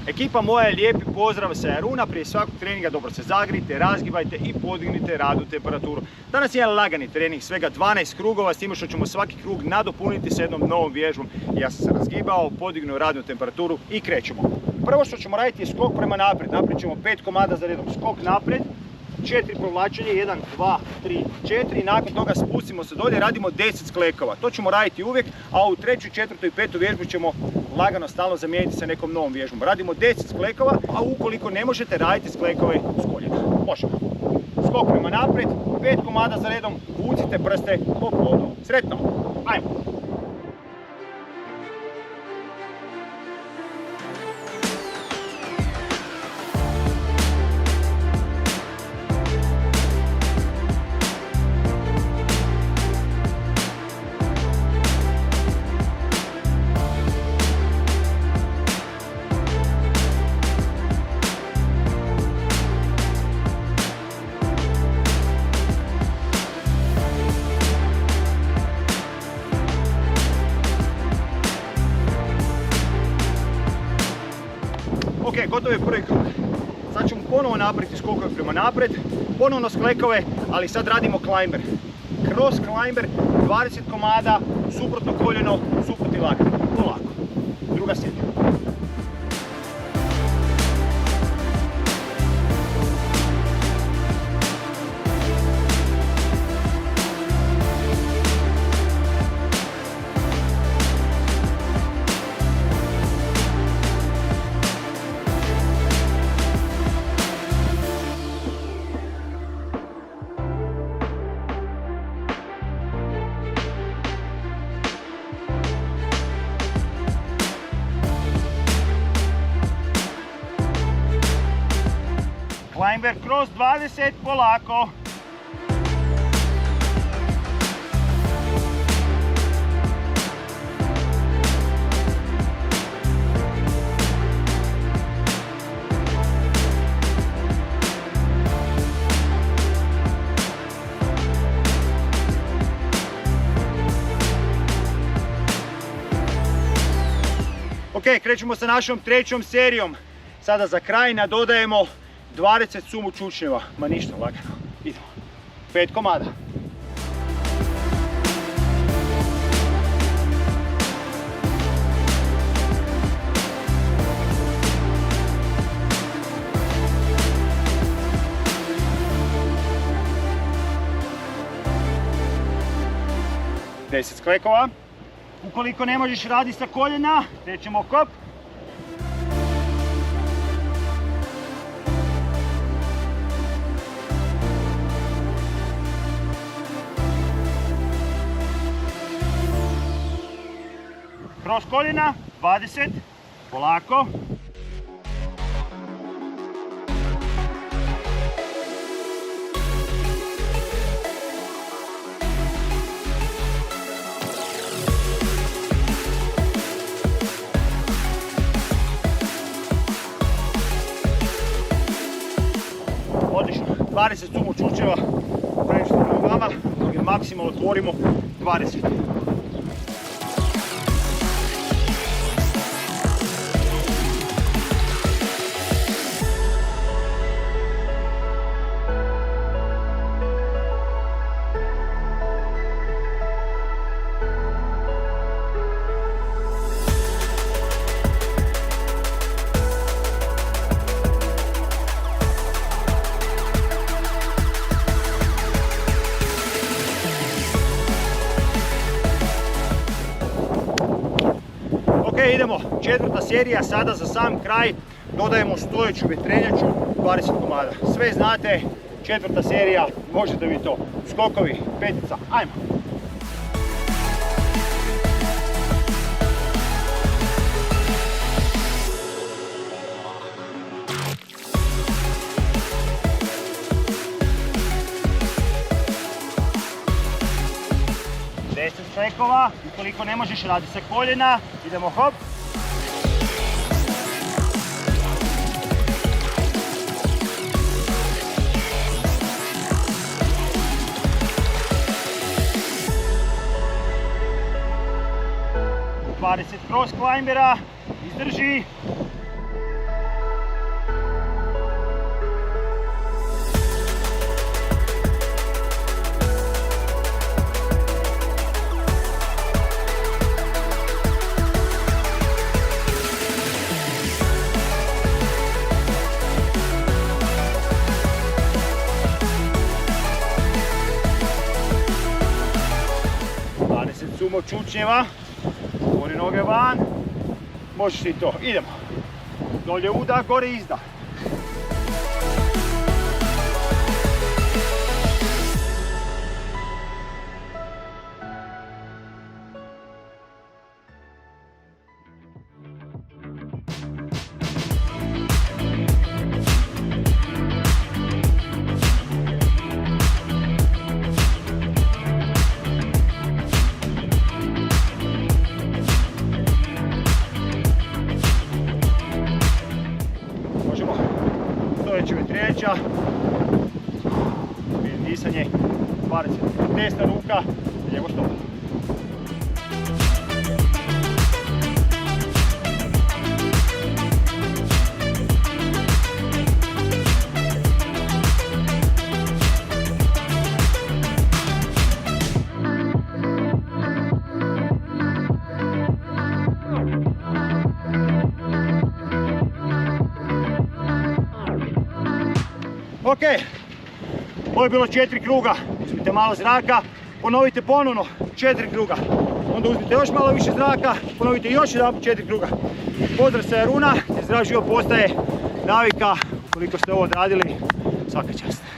Ekipa moja, lijepi pozdrav sa Jaruna. Prije svakog treninga dobro se zagrite, razgibajte i podignite radnu temperaturu. Danas je jedan lagani trening, svega 12 krugova, s time što ćemo svaki krug nadopuniti s jednom novom vježbom. Ja sam se razgibao, podignuo radnu temperaturu i krećemo. Prvo što ćemo raditi je skok prema naprijed. Napravit ćemo 5 komada za redom. Skok naprijed, 4 povlačenje, 1, 2, 3, 4 i nakon toga spustimo se dolje, radimo 10 sklekova. To ćemo raditi uvijek, a u treću, četvrtu i petu vježbu ćemo lagano stalno zamijeniti sa nekom novom vježbom. Radimo 10 sklekova, a ukoliko ne možete raditi sklekove s koljena. Možemo. Skok prema naprijed, 5 komada za redom, vucite prste po podu. Sretno! Ajmo! Ok, gotov je prvi krug. Sad ćemo ponovo napraviti skokove prema naprijed, ponovno sklekove, ali sad radimo climber. Cross climber, 20 komada, suprotno koljeno, suprotni lagan. Polako. Druga serija. Climber cross 20, polako. Ok, krećemo sa našom trećom serijom. Sada za kraj nadodajemo 20 sumo čučnjeva, ma ništa, lagano. Idemo. 5 komada. Deset sklekova. Ukoliko ne možeš raditi sa koljena, krećemo kop. Kroz koljena, 20, polako. Odlično, 20 sumo čučeva, previše na nogama, dok maksimalno otvorimo 20. Ok, idemo, četvrta serija, sada za sam kraj dodajemo stojeću vjetrenjaču, 20 komada. Sve znate, četvrta serija, možete vi to. Skokovi, petica, ajmo! Sklekova, ukoliko ne možeš raditi sa koljena, idemo hop. Cross climbera, izdrži. čučnjeva. Otvori noge van. Možeš i to. Idemo. Dolje udah, gore izdah. Stojeći vetrijeća, disanje, 20, desna ruka, lijevo stop. Ok, ovo je bilo 4 kruga, uzmite malo zraka, ponovite ponovno 4 kruga, onda uzmite još malo više zraka, ponovite još jedan 4 kruga. Pozdrav sa Jaruna, zdrav život postaje navika, ukoliko ste ovo odradili, svaka čast.